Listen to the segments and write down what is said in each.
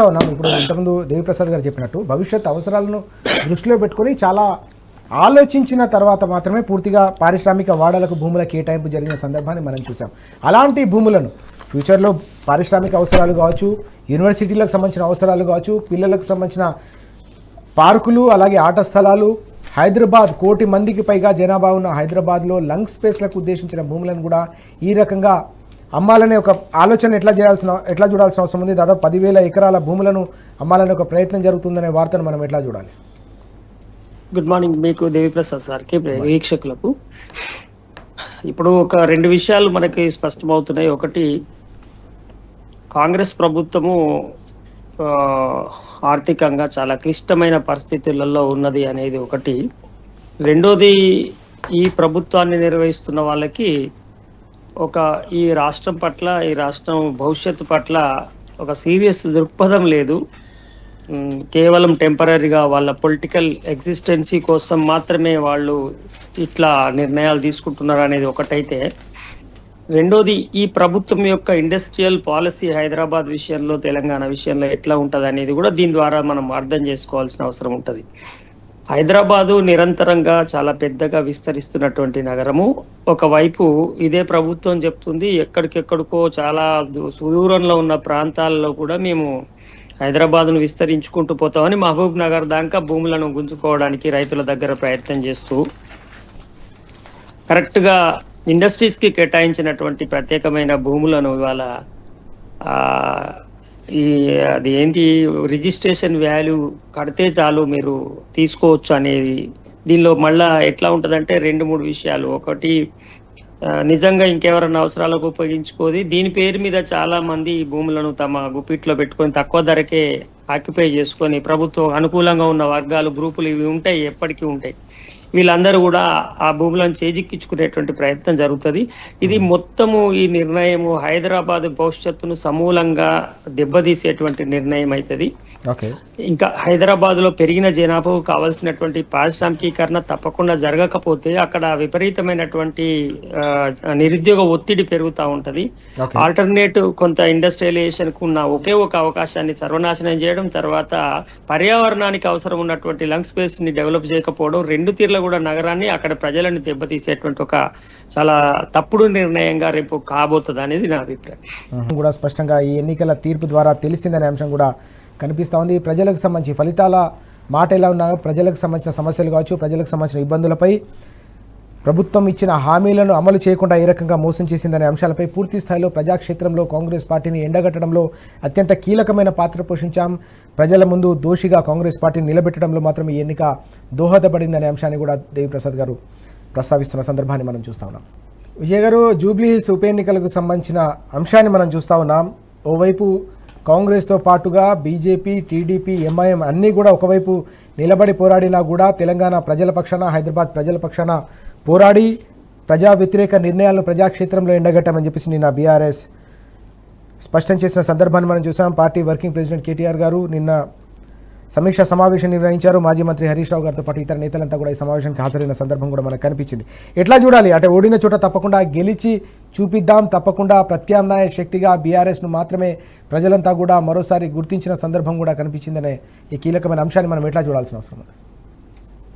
ఉన్నాం. ఇప్పుడు ఇంతకుముందు దేవిప్రసాద్ గారు చెప్పినట్టు భవిష్యత్ అవసరాలను దృష్టిలో పెట్టుకొని చాలా ఆలోచించిన తర్వాత మాత్రమే పూర్తిగా పారిశ్రామిక వాడలకు భూముల కేటాయింపు జరిగిన సందర్భాన్ని మనం చూసాం. అలాంటి భూములను ఫ్యూచర్లో పారిశ్రామిక అవసరాలు కావచ్చు, యూనివర్సిటీలకు సంబంధించిన అవసరాలు కావచ్చు, పిల్లలకు సంబంధించిన పార్కులు, అలాగే ఆట స్థలాలు, హైదరాబాద్ 1 కోటి మందికి పైగా జనాభా ఉన్న హైదరాబాద్లో లంగ్ స్పేస్లకు ఉద్దేశించిన భూములను కూడా ఈ రకంగా అమ్మాలనే ఒక ఆలోచన ఎట్లా చూడాల్సిన అవసరం ఉంది. దాదాపు 10,000 ఎకరాల భూములను అమ్మాలనే ఒక ప్రయత్నం జరుగుతుందనే వార్తను మనం ఎట్లా చూడాలి? గుడ్ మార్నింగ్ మీకు దేవిప్రసాద్ సార్కి, వీక్షకులకు. ఇప్పుడు ఒక 2 విషయాలు మనకి స్పష్టమవుతున్నాయి. ఒకటి, కాంగ్రెస్ ప్రభుత్వము ఆర్థికంగా చాలా క్లిష్టమైన పరిస్థితులలో ఉన్నది అనేది ఒకటి. రెండోది, ఈ ప్రభుత్వాన్ని నిర్వహిస్తున్న వాళ్ళకి ఈ రాష్ట్రం పట్ల, ఈ రాష్ట్రం భవిష్యత్తు పట్ల ఒక సీరియస్ దృక్పథం లేదు. కేవలం టెంపరీగా వాళ్ళ పొలిటికల్ ఎగ్జిస్టెన్సీ కోసం మాత్రమే వాళ్ళు ఇట్లా నిర్ణయాలు తీసుకుంటున్నారు అనేది ఒకటైతే, రెండోది, ఈ ప్రభుత్వం యొక్క ఇండస్ట్రియల్ పాలసీ హైదరాబాద్ విషయంలో, తెలంగాణ విషయంలో ఎట్లా ఉంటుంది అనేది కూడా దీని ద్వారా మనం అర్థం చేసుకోవాల్సిన అవసరం ఉంటుంది. హైదరాబాదు నిరంతరంగా చాలా పెద్దగా విస్తరిస్తున్నటువంటి నగరము. ఒకవైపు ఇదే ప్రభుత్వం చెప్తుంది ఎక్కడికెక్కడికో చాలా సుదూరంలో ఉన్న ప్రాంతాల్లో కూడా మేము హైదరాబాద్ను విస్తరించుకుంటూ పోతామని మహబూబ్ నగర్ దాకా భూములను గుంజుకోవడానికి రైతుల దగ్గర ప్రయత్నం చేస్తూ, కరెక్ట్గా ఇండస్ట్రీస్కి కేటాయించినటువంటి ప్రత్యేకమైన భూములను ఇవాళ అది ఏంటి రిజిస్ట్రేషన్ వాల్యూ కడితే చాలు మీరు తీసుకోవచ్చు అనేది. దీనిలో మళ్ళా ఎట్లా ఉంటుందంటే 2-3 విషయాలు. ఒకటి, నిజంగా ఇంకెవరన్నా అవసరాలకు ఉపయోగించుకోది, దీని పేరు మీద చాలా మంది భూములను తమ గుప్పిట్లో పెట్టుకొని తక్కువ ధరకే ఆక్యుపై చేసుకొని ప్రభుత్వం అనుకూలంగా ఉన్న వర్గాలు, గ్రూపులు ఇవి ఉంటాయి, ఎప్పటికీ ఉంటాయి. వీళ్ళందరూ కూడా ఆ భూములను చేజిక్కించుకునేటువంటి ప్రయత్నం జరుగుతుంది. ఇది మొత్తము ఈ నిర్ణయము హైదరాబాద్ భవిష్యత్తును సమూలంగా దెబ్బతీసేటువంటి నిర్ణయం అవుతుంది. ఇంకా హైదరాబాద్ లో పెరిగిన జనాభాకు కావాల్సినటువంటి పారిశ్రామికీకరణ తప్పకుండా జరగకపోతే అక్కడ విపరీతమైనటువంటి నిరుద్యోగ ఒత్తిడి పెరుగుతూ ఉంటది. ఆల్టర్నేటివ్ కొంత ఇండస్ట్రియలైజేషన్ కు ఉన్న ఒకే ఒక అవకాశాన్ని సర్వనాశనం చేయడం, తర్వాత పర్యావరణానికి అవసరం ఉన్నటువంటి లంగ్ స్పేస్ ని డెవలప్ చేయకపోవడం, 2 తీర్ల కూడా నగరాన్ని, అక్కడ ప్రజలను దెబ్బతీసేటువంటి ఒక చాలా తప్పుడు నిర్ణయంగా రేపు కాబోతుంది అనేది నా అభిప్రాయం. కూడా స్పష్టంగా ఈ ఎన్నికల తీర్పు ద్వారా తెలిసిందనే అంశం కూడా కనిపిస్తూ ఉంది. ప్రజలకు సంబంధించి ఫలితాల మాట ఎలా ఉన్నా, ప్రజలకు సంబంధించిన సమస్యలు కావచ్చు, ప్రజలకు సంబంధించిన ఇబ్బందులపై, ప్రభుత్వం ఇచ్చిన హామీలను అమలు చేయకుండా ఏ రకంగా మోసం చేసిందనే అంశాలపై పూర్తి స్థాయిలో ప్రజాక్షేత్రంలో కాంగ్రెస్ పార్టీని ఎండగట్టడంలో అత్యంత కీలకమైన పాత్ర పోషించాం. ప్రజల ముందు దోషిగా కాంగ్రెస్ పార్టీని నిలబెట్టడంలో మాత్రం ఈ ఎన్నిక దోహదపడిందనే అంశాన్ని కూడా దేవిప్రసాద్ గారు ప్రస్తావిస్తున్న సందర్భాన్ని మనం చూస్తూ ఉన్నాం. విజయ్ గారు, జూబ్లీ హిల్స్ ఉప ఎన్నికలకు సంబంధించిన అంశాన్ని మనం చూస్తూ ఉన్నాం. ఓవైపు కాంగ్రెస్తో పాటుగా బీజేపీ, టీడీపీ, ఎంఐఎం అన్నీ కూడా ఒకవైపు నిలబడి పోరాడినా కూడా తెలంగాణ ప్రజల పక్షాన, హైదరాబాద్ ప్రజల పక్షాన పోరాడి ప్రజా వ్యతిరేక నిర్ణయాలను ప్రజాక్షేత్రంలో ఎండగట్టామని చెప్పేసి నిన్న బీఆర్ఎస్ స్పష్టం చేసిన సందర్భాన్ని మనం చూసాం. పార్టీ వర్కింగ్ ప్రెసిడెంట్ కేటీఆర్ గారు నిన్న సమీక్షా సమావేశం నిర్వహించారు. మాజీ మంత్రి హరీష్ రావు గారితో పాటు ఇతర నేతలంతా కూడా ఈ సమావేశానికి హాజరైన సందర్భం కూడా మనకు కనిపించింది. ఎట్లా చూడాలి అంటే, ఓడిన చోట తప్పకుండా గెలిచి చూపిద్దాం, తప్పకుండా ప్రత్యామ్నాయ శక్తిగా బీఆర్ఎస్ను మాత్రమే ప్రజలంతా కూడా మరోసారి గుర్తించిన సందర్భం కూడా కనిపించిందనే ఈ కీలకమైన అంశాన్ని మనం ఎట్లా చూడాల్సిన అవసరం ఉంది?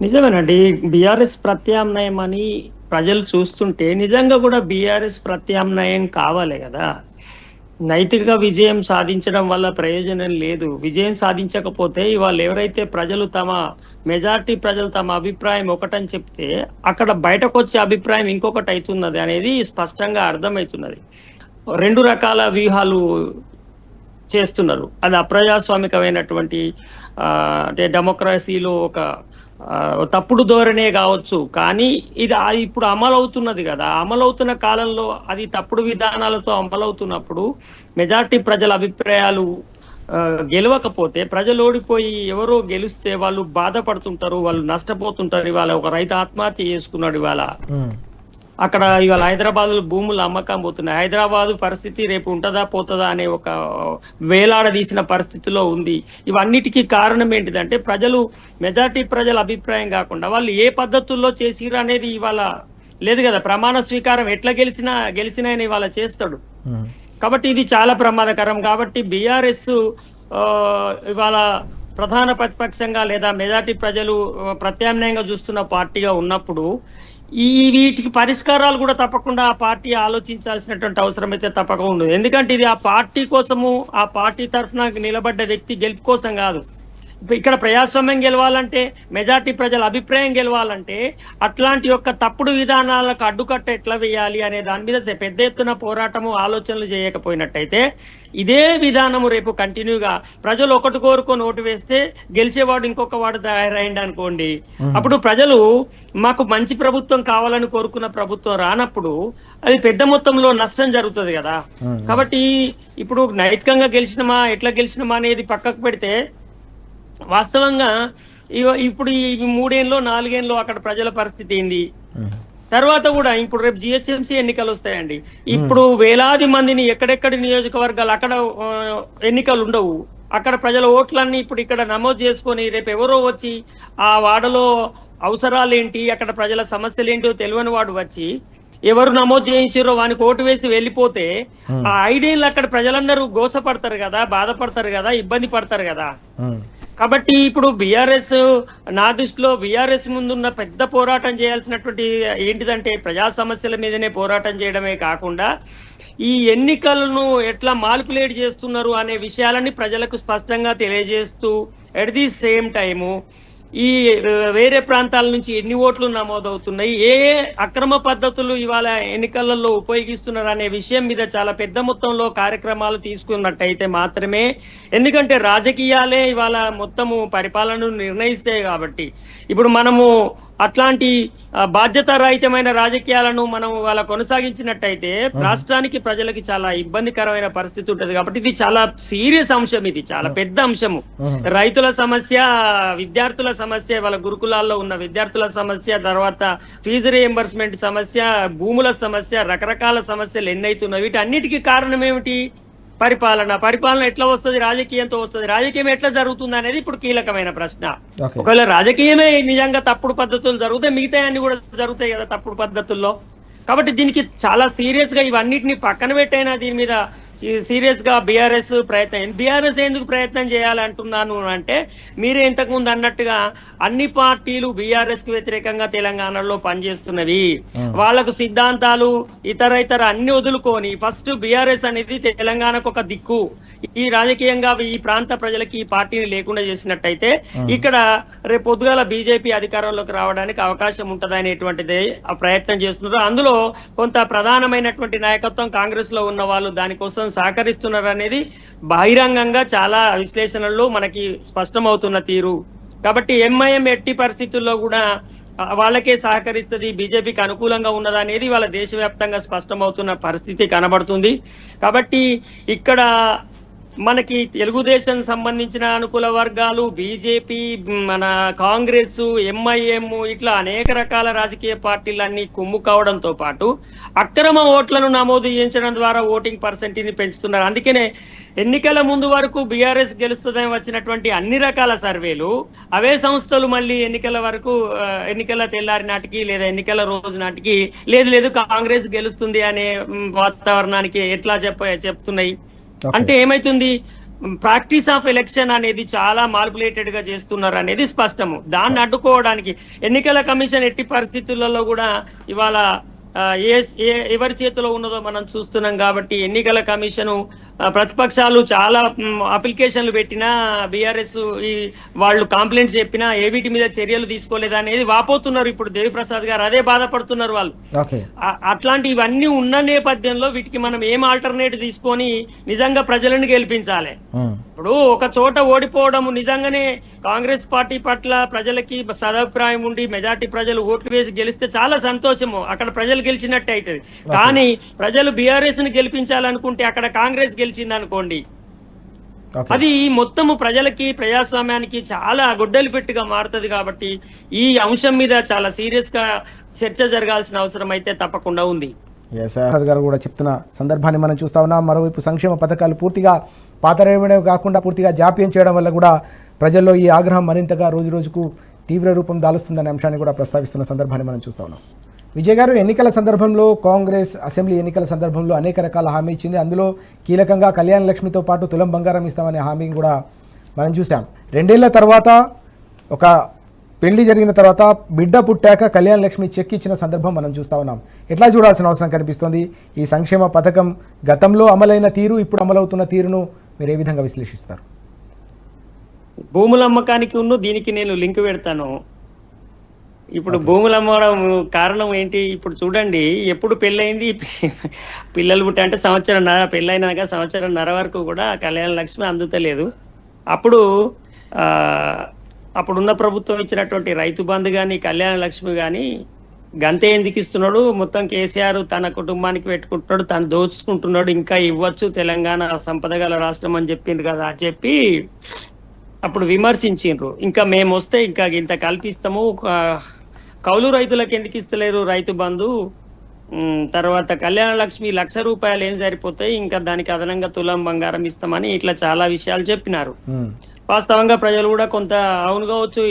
నిజమేనండి. బీఆర్ఎస్ ప్రత్యామ్నాయం అని ప్రజలు చూస్తుంటే నిజంగా కూడా బీఆర్ఎస్ ప్రత్యామ్నాయం కావాలి కదా. నైతిక విజయం సాధించడం వల్ల ప్రయోజనం లేదు. విజయం సాధించకపోతే ఇవాళ ఎవరైతే మెజారిటీ ప్రజలు తమ అభిప్రాయం ఒకటని చెప్తే అక్కడ బయటకు వచ్చే అభిప్రాయం ఇంకొకటి అవుతున్నది అనేది స్పష్టంగా అర్థమవుతున్నది. 2 రకాల వ్యూహాలు చేస్తున్నారు. అది అప్రజాస్వామికమైనటువంటి అంటే డెమోక్రసీలో ఒక తప్పుడు ధోరణే కావచ్చు, కానీ ఇది ఇప్పుడు అమలవుతున్నది కదా. అమలవుతున్న కాలంలో అది తప్పుడు విధానాలతో అమలవుతున్నప్పుడు మెజార్టీ ప్రజల అభిప్రాయాలు గెలవకపోతే, ప్రజలు ఓడిపోయి ఎవరో గెలిస్తే వాళ్ళు బాధపడుతుంటారు, వాళ్ళు నష్టపోతుంటారు. ఇవాళ ఒక రైతు ఆత్మహత్య చేసుకున్నాడు. ఇవాళ హైదరాబాద్ భూములు అమ్మకం పోతున్నాయి. హైదరాబాదు పరిస్థితి రేపు ఉంటుందా పోతుందా అనే ఒక వేలాడదీసిన పరిస్థితిలో ఉంది. ఇవన్నిటికీ కారణం ఏంటిదంటే, మెజార్టీ ప్రజల అభిప్రాయం కాకుండా వాళ్ళు ఏ పద్ధతుల్లో చేసిరు అనేది ఇవాళ లేదు కదా. ప్రమాణ స్వీకారం ఎట్లా గెలిచినా ఇవాళ చేస్తాడు. కాబట్టి ఇది చాలా ప్రమాదకరం. కాబట్టి బీఆర్ఎస్ ఇవాళ ప్రధాన ప్రతిపక్షంగా లేదా మెజార్టీ ప్రజలు ప్రత్యామ్నాయంగా చూస్తున్న పార్టీగా ఉన్నప్పుడు వీటికి పరిష్కారాలు కూడా తప్పకుండా ఆ పార్టీ ఆలోచించాల్సినటువంటి అవసరం అయితే తప్పకుండా ఉండదు. ఎందుకంటే ఇది ఆ పార్టీ కోసము, ఆ పార్టీ తరఫున నిలబడ్డ వ్యక్తి గెలుపు కోసం కాదు. ఇక్కడ ప్రజాస్వామ్యం గెలవాలంటే, మెజార్టీ ప్రజల అభిప్రాయం గెలవాలంటే అట్లాంటి యొక్క తప్పుడు విధానాలకు అడ్డుకట్ట ఎట్లా వేయాలి అనే దాని మీద పెద్ద ఎత్తున పోరాటము, ఆలోచనలు చేయకపోయినట్టయితే ఇదే విధానము రేపు కంటిన్యూగా ప్రజలు ఒకటి కోరుకొని ఓటు వేస్తే గెలిచేవాడు ఇంకొక వాడు తయారైంది అనుకోండి, అప్పుడు ప్రజలు మాకు మంచి ప్రభుత్వం కావాలని కోరుకున్న ప్రభుత్వం రానప్పుడు అది పెద్ద మొత్తంలో నష్టం జరుగుతుంది కదా. కాబట్టి ఇప్పుడు నైతికంగా గెలిచినమా ఎట్లా గెలిచినమా అనేది పక్కకు పెడితే వాస్తవంగా ఇప్పుడు ఈ 3 ఏళ్ళు 4 ఏళ్ళు అక్కడ ప్రజల పరిస్థితి ఏంది, తర్వాత కూడా ఇప్పుడు రేపు జిహెచ్ఎంసీ ఎన్నికలు వస్తాయండి. ఇప్పుడు వేలాది మందిని ఎక్కడెక్కడి నియోజకవర్గాలు అక్కడ ఎన్నికలు ఉండవు, అక్కడ ప్రజల ఓట్లన్నీ ఇప్పుడు ఇక్కడ నమోదు చేసుకొని రేపు ఎవరో వచ్చి ఆ వాడలో అవసరాలు ఏంటి, అక్కడ ప్రజల సమస్యలు ఏంటో తెలియని వాడు వచ్చి ఎవరు నమోదు చేయించారో వానికి ఓటు వేసి వెళ్ళిపోతే ఆ 5 ఏళ్ళు అక్కడ ప్రజలందరూ గోసపడతారు కదా, బాధపడతారు కదా, ఇబ్బంది పడతారు కదా. కాబట్టి ఇప్పుడు బీఆర్ఎస్, నా దృష్టిలో బీఆర్ఎస్ ముందున్న పెద్ద పోరాటం చేయాల్సినటువంటి ఏంటిదంటే ప్రజా సమస్యల మీదనే పోరాటం చేయడమే కాకుండా ఈ ఎన్నికలను ఎట్లా మానిపులేట్ చేస్తున్నారు అనే విషయాలని ప్రజలకు స్పష్టంగా తెలియజేస్తూ ఎట్ ది సేమ్ టైము ఈ వేరే ప్రాంతాల నుంచి ఎన్ని ఓట్లు నమోదవుతున్నాయి, ఏ అక్రమ పద్ధతులు ఇవాళ ఎన్నికలలో ఉపయోగిస్తున్నారు అనే విషయం మీద చాలా పెద్ద మొత్తంలో కార్యక్రమాలు తీసుకున్నట్టయితే మాత్రమే, ఎందుకంటే రాజకీయాలే ఇవాళ మొత్తము పరిపాలనను నిర్ణయిస్తాయి. కాబట్టి ఇప్పుడు మనము అట్లాంటి బాధ్యతారహితమైన రాజకీయాలను మనం వాళ్ళ కొనసాగించినట్టయితే రాష్ట్రానికి ప్రజలకి చాలా ఇబ్బందికరమైన పరిస్థితి ఉంటుంది. కాబట్టి ఇది చాలా సీరియస్ అంశం, ఇది చాలా పెద్ద అంశము. రైతుల సమస్య, విద్యార్థుల సమస్య, వాళ్ళ గురుకులాల్లో ఉన్న విద్యార్థుల సమస్య, తర్వాత ఫీజు రియంబర్స్మెంట్ సమస్య, భూముల సమస్య, రకరకాల సమస్యలు ఎన్నైతున్నాయి. వీటన్నిటికీ కారణం ఏమిటి? పరిపాలన ఎట్లా వస్తుంది, రాజకీయంతో వస్తుంది, రాజకీయం ఎట్లా జరుగుతుంది అనేది ఇప్పుడు కీలకమైన ప్రశ్న. ఒకవేళ రాజకీయమే నిజంగా తప్పుడు పద్ధతులు జరిగితే మిగతా అన్ని కూడా జరుగుతాయి కదా తప్పుడు పద్ధతుల్లో. కాబట్టి దీనికి చాలా సీరియస్ గా ఇవన్నిటిని పక్కన పెట్టైనా దీని మీద సీరియస్ గా బీఆర్ఎస్ ఎందుకు ప్రయత్నం చేయాలంటున్నాను అంటే, మీరే ఇంతకు ముందు అన్నట్టుగా అన్ని పార్టీలు బీఆర్ఎస్ కు వ్యతిరేకంగా తెలంగాణలో పనిచేస్తున్నవి. వాళ్ళకు సిద్ధాంతాలు ఇతర అన్ని వదులుకొని ఫస్ట్ బీఆర్ఎస్ అనేది తెలంగాణకు ఒక దిక్కు, ఈ రాజకీయంగా ఈ ప్రాంత ప్రజలకి ఈ పార్టీని లేకుండా చేసినట్టయితే ఇక్కడ రేపు పొద్దుగాల బీజేపీ అధికారంలోకి రావడానికి అవకాశం ఉంటది అనేటువంటిది ప్రయత్నం చేస్తున్నారు. అందులో కొంత ప్రధానమైనటువంటి నాయకత్వం కాంగ్రెస్ లో ఉన్న వాళ్ళు దానికోసం సహకరిస్తున్నారు అనేది బహిరంగంగా చాలా విశ్లేషణల్లో మనకి స్పష్టమవుతున్న తీరు. కాబట్టి ఎంఐఎం ఎట్టి పరిస్థితుల్లో కూడా వాళ్ళకే సహకరిస్తుంది, బీజేపీకి అనుకూలంగా ఉన్నదా అనేది వాళ్ళ దేశవ్యాప్తంగా స్పష్టమవుతున్న పరిస్థితి కనబడుతుంది. కాబట్టి ఇక్కడ మనకి తెలుగుదేశం సంబంధించిన అనుకూల వర్గాలు, బీజేపీ, మన కాంగ్రెస్, ఎంఐఎం ఇట్లా అనేక రకాల రాజకీయ పార్టీలన్నీ కుమ్ము కావడంతో పాటు అక్రమ ఓట్లను నమోదు చేయించడం ద్వారా ఓటింగ్ పర్సెంటేజ్ని పెంచుతున్నారు. అందుకనే ఎన్నికల ముందు వరకు బీఆర్ఎస్ గెలుస్తుందని వచ్చినటువంటి అన్ని రకాల సర్వేలు అవే సంస్థలు మళ్ళీ ఎన్నికల వరకు, ఎన్నికల తెల్లారి నాటికి లేదా ఎన్నికల రోజు నాటికి లేదు కాంగ్రెస్ గెలుస్తుంది అనే వాతావరణానికి ఎట్లా చెప్తున్నాయి. అంటే ఏమైతుంది, ప్రాక్టీస్ ఆఫ్ ఎలక్షన్ అనేది చాలా మానిపులేటెడ్ గా చేస్తున్నారు అనేది స్పష్టము. దాన్ని అడ్డుకోవడానికి ఎన్నికల కమిషన్ ఎట్టి పరిస్థితులలో కూడా ఇవాళ ఎవరి చేతిలో ఉన్నదో మనం చూస్తున్నాం. కాబట్టి ఎన్నికల కమిషను ప్రతిపక్షాలు చాలా అప్లికేషన్లు పెట్టినా, బీఆర్ఎస్ వాళ్ళు కంప్లైంట్స్ చెప్పినా ఏవిటి మీద చర్యలు తీసుకోలేదా అనేది వాపోతున్నారు. ఇప్పుడు దేవిప్రసాద్ గారు అదే బాధపడుతున్నారు వాళ్ళు. అట్లాంటి ఇవన్నీ ఉన్న నేపథ్యంలో వీటికి మనం ఏం ఆల్టర్నేట్ తీసుకొని నిజంగా ప్రజలను గెలిపించాలి. ఇప్పుడు ఒక చోట ఓడిపోవడం నిజంగానే కాంగ్రెస్ పార్టీ పట్ల ప్రజలకి సదాభిప్రాయం ఉండి మెజార్టీ ప్రజలు ఓట్లు వేసి గెలిస్తే చాలా సంతోషము, అక్కడ ప్రజలు గెలిచినట్టు అవుతుంది. కానీ ప్రజలు బీఆర్ఎస్ ని గెలిపించాలనుకుంటే అక్కడ కాంగ్రెస్ గెలిచింది అనుకోండి, అది మొత్తము ప్రజలకి, ప్రజాస్వామ్యానికి చాలా గొడ్డలి పెట్టుగా మారుతుంది. కాబట్టి ఈ అంశం మీద చాలా సీరియస్ గా చర్చ జరగాల్సిన అవసరం అయితే తప్పకుండా ఉంది. గారు కూడా చెప్తున్న సందర్భాన్ని మనం చూస్తా ఉన్నాం. మరోవైపు సంక్షేమ పథకాలు పూర్తిగా పాతరేయడమే కాకుండా పూర్తిగా జాప్యం చేయడం వల్ల కూడా ప్రజల్లో ఈ ఆగ్రహం మరింతగా రోజు రోజుకు తీవ్ర రూపం దాలుస్తుందనే అంశాన్ని కూడా ప్రస్తావిస్తున్న సందర్భాన్ని మనం చూస్తా ఉన్నాం. విజయ్ గారు, ఎన్నికల సందర్భంలో కాంగ్రెస్ అసెంబ్లీ ఎన్నికల సందర్భంలో అనేక రకాల హామీ ఇచ్చింది. అందులో కీలకంగా కళ్యాణ లక్ష్మితో పాటు తులం బంగారం ఇస్తామనే హామీని కూడా మనం చూసాం. 2 ఏళ్ల తర్వాత ఒక పెళ్లి జరిగిన తర్వాత బిడ్డ పుట్టాక కళ్యాణ లక్ష్మి చెక్ ఇచ్చిన సందర్భం మనం చూస్తూ ఉన్నాం. ఎట్లా చూడాల్సిన అవసరం కనిపిస్తోంది? ఈ సంక్షేమ పథకం గతంలో అమలైన తీరు, ఇప్పుడు అమలవుతున్న తీరును మీరు ఏ విధంగా విశ్లేషిస్తారు? భూముల అమ్మకానికి దీనికి నేను లింక్ పెడతాను. ఇప్పుడు భూములు అమ్మడం కారణం ఏంటి? ఇప్పుడు చూడండి, ఎప్పుడు పెళ్ళయింది, పిల్లలు పుట్ట అంటే సంవత్సరంన్నర, పెళ్ళైనాక సంవత్సరంన్నర వరకు కూడా కళ్యాణ లక్ష్మి అందుతలేదు. అప్పుడున్న ప్రభుత్వం ఇచ్చినటువంటి రైతు బంధు కానీ కళ్యాణ లక్ష్మి కానీ గంతే ఎందుకు ఇస్తున్నాడు? మొత్తం కేసీఆర్ తన కుటుంబానికి పెట్టుకుంటున్నాడు, తను దోచుకుంటున్నాడు, ఇంకా ఇవ్వచ్చు, తెలంగాణ సంపద గల రాష్ట్రం అని చెప్పింది కదా అని చెప్పి అప్పుడు విమర్శించిండ్రు. ఇంకా మేము వస్తే ఇంకా ఇంత కల్పిస్తాము, కౌలు రైతులకు ఎందుకు ఇస్తలేరు రైతు బంధు, తర్వాత కళ్యాణ లక్ష్మి ₹1,00,000 ఏం సరిపోతాయి, ఇంకా దానికి అదనంగా తులం బంగారం ఇస్తామని ఇట్లా చాలా విషయాలు చెప్పినారు. వాస్తవంగా ప్రజలు కూడా కొంత అవును కావచ్చు,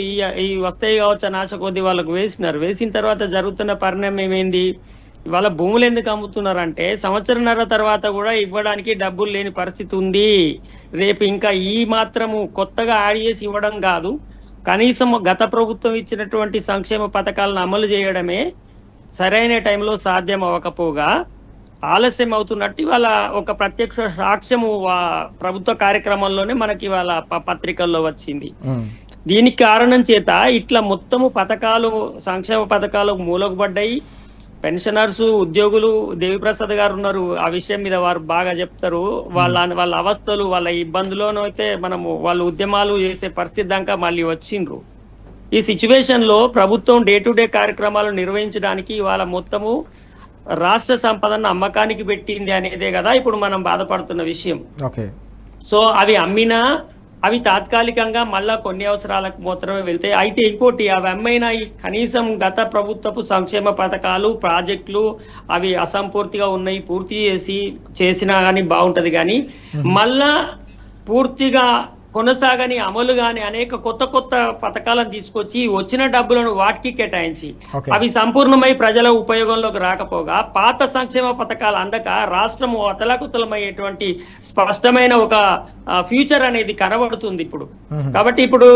ఈ వస్తాయి కావచ్చు అని ఆశ కొద్ది వాళ్ళకు వేసినారు. వేసిన తర్వాత జరుగుతున్న పరిణామం ఏమైంది? ఇవాళ భూములు ఎందుకు అమ్ముతున్నారంటే సంవత్సరంన్నర తర్వాత కూడా ఇవ్వడానికి డబ్బులు లేని పరిస్థితి ఉంది. రేపు ఇంకా ఈ మాత్రము కొత్తగా యాడ్ చేసి ఇవ్వడం కాదు, కనీసం గత ప్రభుత్వం ఇచ్చినటువంటి సంక్షేమ పథకాలను అమలు చేయడమే సరైన టైంలో సాధ్యం అవ్వకపోగా ఆలస్యం అవుతున్నట్టు ఇవాళ ఒక ప్రత్యక్ష సాక్ష్యము ప్రభుత్వ కార్యక్రమంలోనే మనకి ఇవాళ పత్రికల్లో వచ్చింది. దీనికి కారణం చేత ఇట్లా మొత్తము పథకాలు, సంక్షేమ పథకాలు మూలకుపడ్డాయి. పెన్షనర్స్, ఉద్యోగులు, దేవిప్రసాద్ గారు ఉన్నారు, ఆ విషయం మీద వారు బాగా చెప్తారు. వాళ్ళ అవస్థలు, వాళ్ళ ఇబ్బందులను అయితే మనము వాళ్ళు ఉద్యమాలు చేసే పరిస్థితి దాకా మళ్ళీ వచ్చిండ్రు. ఈ సిచ్యువేషన్ లో ప్రభుత్వం డే టు డే కార్యక్రమాలు నిర్వహించడానికి ఇవాళ మొత్తము రాష్ట్ర సంపదను అమ్మకానికి పెట్టింది అనేదే కదా ఇప్పుడు మనం బాధపడుతున్న విషయం. సో అవి అమ్మినా అవి తాత్కాలికంగా మళ్ళా కొన్ని అవసరాలకు మాత్రమే వెళ్తాయి. అయితే ఇంకోటి, అవి అమ్మైనా కనీసం గత ప్రభుత్వపు సంక్షేమ పథకాలు, ప్రాజెక్టులు అవి అసంపూర్తిగా ఉన్నాయి, పూర్తి చేసినా కానీ బాగుంటది. కానీ మళ్ళా పూర్తిగా కొనసాగని అమలు గాని అనేక కొత్త కొత్త పథకాలను తీసుకొచ్చి వచ్చిన డబ్బులను వాటికి కేటాయించి అవి సంపూర్ణమై ప్రజల ఉపయోగంలోకి రాకపోగా పాత సంక్షేమ పథకాలు అందక రాష్ట్రము అతలాకుతలమయ్యేటువంటి స్పష్టమైన ఒక ఫ్యూచర్ అనేది కనబడుతుంది ఇప్పుడు. కాబట్టి ఇప్పుడు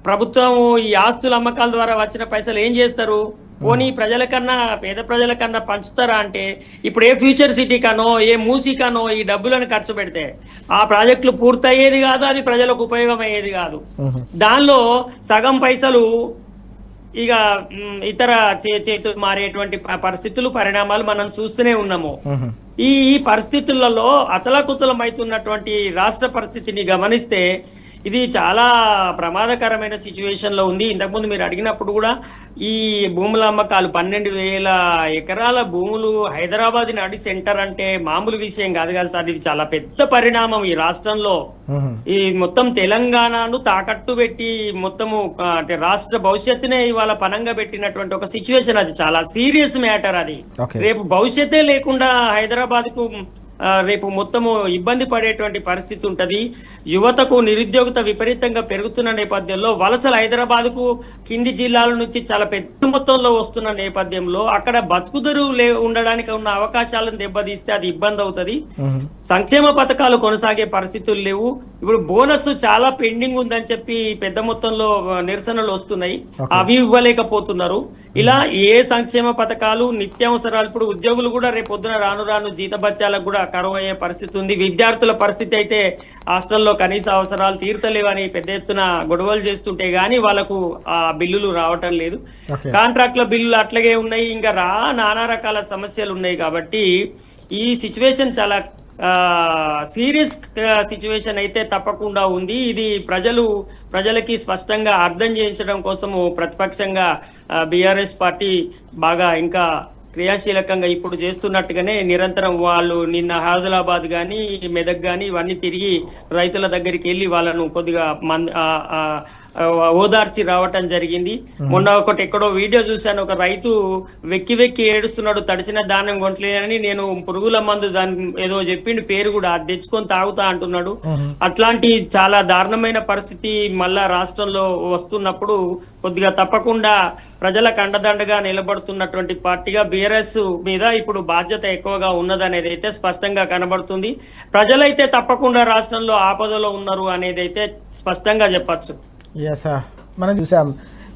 ప్రభుత్వం ఈ ఆస్తుల అమ్మకాల ద్వారా వచ్చిన పైసలు ఏం చేస్తారు? పోనీ ప్రజల కన్నా, పేద ప్రజల కన్నా పంచుతారా అంటే ఇప్పుడు ఏ ఫ్యూచర్ సిటీ కనో, ఏ మూసీ కనో ఈ డబ్బులను ఖర్చు పెడితే ఆ ప్రాజెక్టులు పూర్తయ్యేది కాదు, అది ప్రజలకు ఉపయోగం అయ్యేది కాదు. దానిలో సగం పైసలు ఇక ఇతర చేతులు మారేటువంటి పరిస్థితులు, పరిణామాలు మనం చూస్తూనే ఉన్నాము. ఈ పరిస్థితులలో అతలాకుతలమైతున్నటువంటి రాష్ట్ర పరిస్థితిని గమనిస్తే ఇది చాలా ప్రమాదకరమైన సిచ్యువేషన్ లో ఉంది. ఇంతకుముందు మీరు అడిగినప్పుడు కూడా ఈ భూముల అమ్మకాలు 12,000 ఎకరాల భూములు హైదరాబాద్ నడి సెంటర్ అంటే మామూలు విషయం కాదు కదా సార్. ఇది చాలా పెద్ద పరిణామం ఈ రాష్ట్రంలో. ఈ మొత్తం తెలంగాణను తాకట్టు పెట్టి మొత్తము అంటే రాష్ట్ర భవిష్యత్తునే ఇవాళ పనంగా పెట్టినటువంటి ఒక సిచ్యువేషన్. అది చాలా సీరియస్ మ్యాటర్. అది రేపు భవిష్యత్తే లేకుండా హైదరాబాద్ కు రేపు మొత్తము ఇబ్బంది పడేటువంటి పరిస్థితి ఉంటది. యువతకు నిరుద్యోగత విపరీతంగా పెరుగుతున్న నేపథ్యంలో వలసలు హైదరాబాద్ కు కింది జిల్లాల నుంచి చాలా పెద్ద మొత్తంలో వస్తున్న నేపథ్యంలో అక్కడ బతుకుదరు ఉండడానికి ఉన్న అవకాశాలను దెబ్బతీస్తే అది ఇబ్బంది అవుతుంది. సంక్షేమ పథకాలు కొనసాగే పరిస్థితులు లేవు. ఇప్పుడు బోనస్ చాలా పెండింగ్ ఉందని చెప్పి పెద్ద మొత్తంలో నిరసనలు వస్తున్నాయి, అవి ఇవ్వలేకపోతున్నారు. ఇలా ఏ సంక్షేమ పథకాలు, నిత్యావసరాలు, ఇప్పుడు ఉద్యోగులు కూడా రేపు పొద్దున రాను జీతభత్యాలకు కూడా కరువు అయ్యే పరిస్థితి ఉంది. విద్యార్థుల పరిస్థితి అయితే హాస్టల్లో కనీస అవసరాలు తీర్చలేవని పెద్ద ఎత్తున గొడవలు చేస్తుంటే గానీ వాళ్ళకు ఆ బిల్లులు రావటం లేదు. కాంట్రాక్ట్ల బిల్లులు అట్లాగే ఉన్నాయి. ఇంకా నానా రకాల సమస్యలు ఉన్నాయి. కాబట్టి ఈ సిచ్యువేషన్ చాలా సీరియస్ సిచ్యువేషన్ అయితే తప్పకుండా ఉంది. ఇది ప్రజలకి స్పష్టంగా అర్థం చేయించడం కోసము ప్రతిపక్షంగా బీఆర్ఎస్ పార్టీ బాగా ఇంకా క్రియాశీలకంగా ఇప్పుడు చేస్తున్నట్టుగానే నిరంతరం వాళ్ళు నిన్న ఆదిలాబాద్ కానీ మెదక్ కానీ ఇవన్నీ తిరిగి రైతుల దగ్గరికి వెళ్ళి వాళ్ళను కొద్దిగా ఓదార్చి రావటం జరిగింది. మొన్న ఒకటి ఎక్కడో వీడియో చూశాను, ఒక రైతు వెక్కి వెక్కి ఏడుస్తున్నాడు, తడిసిన ధాన్యం కొనట్లేదని. నేను పురుగుల మందు దాని ఏదో చెప్పిండు పేరు కూడా, అది తెచ్చుకొని తాగుతా అంటున్నాడు. అట్లాంటి చాలా దారుణమైన పరిస్థితి మళ్ళా రాష్ట్రంలో వస్తున్నప్పుడు కొద్దిగా తప్పకుండా ప్రజలకు అండదండగా నిలబడుతున్నటువంటి పార్టీగా బీఆర్ఎస్ మీద ఇప్పుడు బాధ్యత ఎక్కువగా ఉన్నదనేది అయితే స్పష్టంగా కనబడుతుంది. ప్రజలైతే తప్పకుండా రాష్ట్రంలో ఆపదలో ఉన్నారు అనేది అయితే స్పష్టంగా చెప్పచ్చు. ఎస్, మనం చూసాం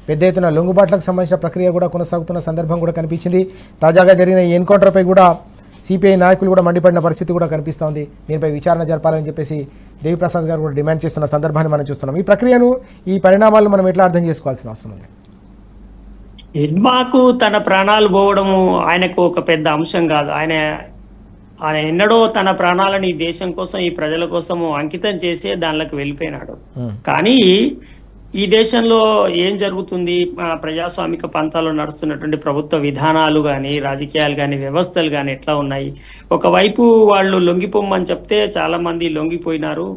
పెద్ద ఎత్తున లొంగుబాట్లకు సంబంధించిన ప్రక్రియ కూడా కొనసాగుతున్న సందర్భం కూడా కనిపించింది. తాజాగా జరిగిన ఈ ఎన్కౌంటర్పై కూడా సిపిఐ నాయకులు కూడా మండిపడిన పరిస్థితి కూడా కనిపిస్తోంది. దీనిపై విచారణ జరపాలని చెప్పేసి దేవిప్రసాద్ గారు కూడా డిమాండ్ చేస్తున్న సందర్భాన్ని మనం చూస్తున్నాం. ఈ ప్రక్రియను, ఈ పరిణామాలను మనం ఎట్లా అర్థం చేసుకోవాల్సిన అవసరం ఉంది? ఎడ్మాకు తన ప్రాణాలు పోవడము ఆయనకు ఒక పెద్ద అంశం కాదు. ఆయన ఎన్నడో తన ప్రాణాలను ఈ దేశం కోసం, ఈ ప్రజల కోసము అంకితం చేసే దానిలోకి వెళ్ళిపోయినాడు. కానీ ఈ దేశంలో ఏం జరుగుతుంది, ప్రజాస్వామిక పంతాలు నడుస్తున్నటువంటి ప్రభుత్వ విధానాలు కానీ, రాజకీయాలు కానీ, వ్యవస్థలు కానీ ఎట్లా ఉన్నాయి? ఒకవైపు వాళ్ళు లొంగిపోమ్మని చెప్తే చాలా మంది లొంగిపోయినారు.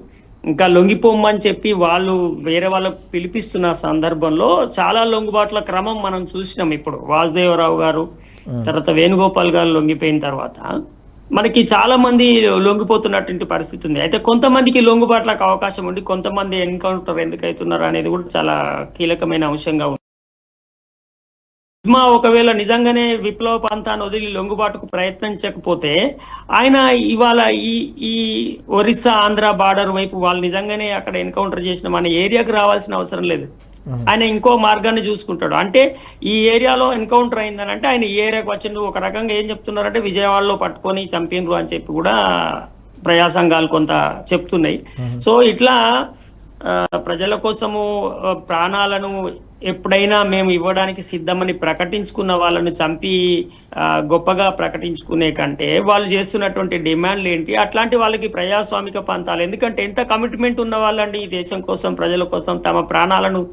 ఇంకా లొంగిపోమ్మని చెప్పి వాళ్ళు వేరే వాళ్ళకు పిలిపిస్తున్న సందర్భంలో చాలా లొంగుబాట్ల క్రమం మనం చూసినాం. ఇప్పుడు వాసుదేవరావు గారు, తర్వాత వేణుగోపాల్ గారు లొంగిపోయిన తర్వాత మనకి చాలా మంది లొంగిపోతున్నటువంటి పరిస్థితి ఉంది. అయితే కొంతమందికి లొంగుబాట్లకు అవకాశం ఉండి కొంతమంది ఎన్కౌంటర్ ఎందుకు అవుతున్నారు అనేది కూడా చాలా కీలకమైన అంశంగా ఉంది. ఒకవేళ నిజంగానే విప్లవ పంతాన్ని వదిలి లొంగుబాటుకు ప్రయత్నించకపోతే ఆయన ఇవాళ ఈ ఒరిస్సా ఆంధ్ర బార్డర్ వైపు వాళ్ళు నిజంగానే అక్కడ ఎన్కౌంటర్ చేసిన మన ఏరియాకు రావాల్సిన అవసరం లేదు. ఆయన ఇంకో మార్గాన్ని చూసుకుంటాడు. అంటే ఈ ఏరియాలో ఎన్కౌంటర్ అయిందని అంటే ఆయన ఈ ఏరియాకు వచ్చిండు. ఒక రకంగా ఏం చెప్తున్నారంటే విజయవాడలో పట్టుకొని చంపినరు అని చెప్పి కూడా ప్రజా సంఘాలు కొంత చెప్తున్నాయి. సో ఇట్లా ప్రజల కోసము ప్రాణాలను ఎప్పుడైనా మేము ఇవ్వడానికి సిద్ధమని ప్రకటించుకున్న వాళ్ళను చంపి గొప్పగా ప్రకటించుకునే కంటే వాళ్ళు చేస్తున్నటువంటి డిమాండ్లు ఏంటి, అట్లాంటి వాళ్ళకి ప్రజాస్వామిక పంతాలు. ఎందుకంటే ఎంత కమిట్మెంట్ ఉన్న వాళ్ళండి ఈ దేశం కోసం, ప్రజల కోసం తమ ప్రాణాలను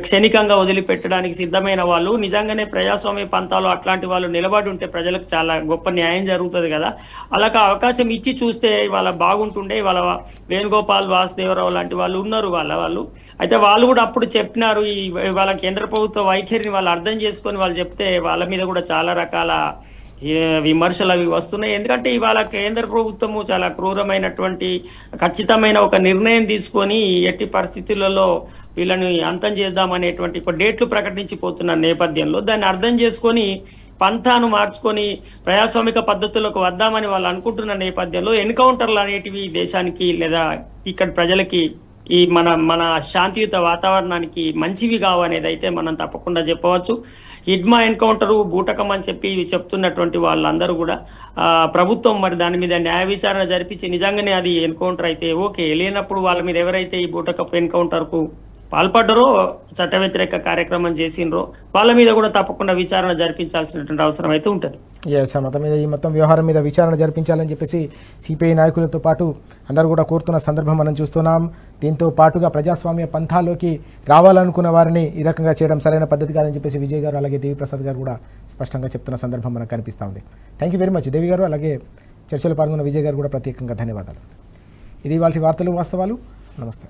క్షణికంగా వదిలిపెట్టడానికి సిద్ధమైన వాళ్ళు. నిజంగానే ప్రజాస్వామ్య పంతాలు అట్లాంటి వాళ్ళు నిలబడి ఉంటే ప్రజలకు చాలా గొప్ప న్యాయం జరుగుతుంది కదా. అలాగ అవకాశం ఇచ్చి చూస్తే వాళ్ళ బాగుంటుండే. వాళ్ళ వేణుగోపాల్, వాసుదేవరావు లాంటి వాళ్ళు ఉన్నారు వాళ్ళు. అయితే వాళ్ళు కూడా అప్పుడు చెప్పినారు, ఈ వాళ్ళ కేంద్ర ప్రభుత్వ వైఖరిని వాళ్ళు అర్థం చేసుకొని వాళ్ళు చెప్తే వాళ్ళ మీద కూడా చాలా రకాల విమర్శలు అవి వస్తున్నాయి. ఎందుకంటే ఇవాళ కేంద్ర ప్రభుత్వము చాలా క్రూరమైనటువంటి ఖచ్చితమైన ఒక నిర్ణయం తీసుకొని ఎట్టి పరిస్థితులలో వీళ్ళని అంతం చేద్దామనేటువంటి ఒక డేట్లు ప్రకటించిపోతున్న నేపథ్యంలో దాన్ని అర్థం చేసుకొని పంథాను మార్చుకొని ప్రజాస్వామిక పద్ధతులకు వద్దామని వాళ్ళు అనుకుంటున్న నేపథ్యంలో ఎన్కౌంటర్లు అనేటివి దేశానికి లేదా ఇక్కడ ప్రజలకి ఈ మన శాంతియుత వాతావరణానికి మంచివి కావు అనేది అయితే మనం తప్పకుండా చెప్పవచ్చు. హిడ్మా ఎన్కౌంటరు బూటకం అని చెప్పి చెప్తున్నటువంటి వాళ్ళందరూ కూడా ప్రభుత్వం మరి దాని మీద న్యాయ విచారణ జరిపించి నిజంగానే అది ఎన్కౌంటర్ అయితే ఓకే, లేనప్పుడు వాళ్ళ మీద ఎవరైతే ఈ బూటకపు ఎన్కౌంటర్కు పాల్పడ్డరో, చట్ట వ్యతిరేక కార్యక్రమం చేసిండ్రో వాళ్ళ మీద కూడా తప్పకుండా విచారణ జరిపించాల్సినటువంటి అవసరం అయితే ఉంటుంది. ఈ మొత్తం వ్యవహారం మీద విచారణ జరిపించాలని చెప్పేసి సిపిఐ నాయకులతో పాటు అందరూ కూడా కోరుతున్న సందర్భం మనం చూస్తున్నాం. దీంతో పాటుగా ప్రజాస్వామ్య పంథాలోకి రావాలనుకున్న వారిని ఈ రకంగా చేయడం సరైన పద్ధతి కాదని చెప్పేసి విజయ్ గారు అలాగే దేవిప్రసాద్ గారు కూడా స్పష్టంగా చెప్తున్న సందర్భం మనకు కనిపిస్తూ ఉంది. థ్యాంక్ యూ వెరీ మచ్ దేవి గారు, అలాగే చర్చలో పాల్గొన్న విజయ్ గారు కూడా ప్రత్యేకంగా ధన్యవాదాలు. ఇది వాళ్ళ వార్తలు వాస్తవాలు. నమస్తే.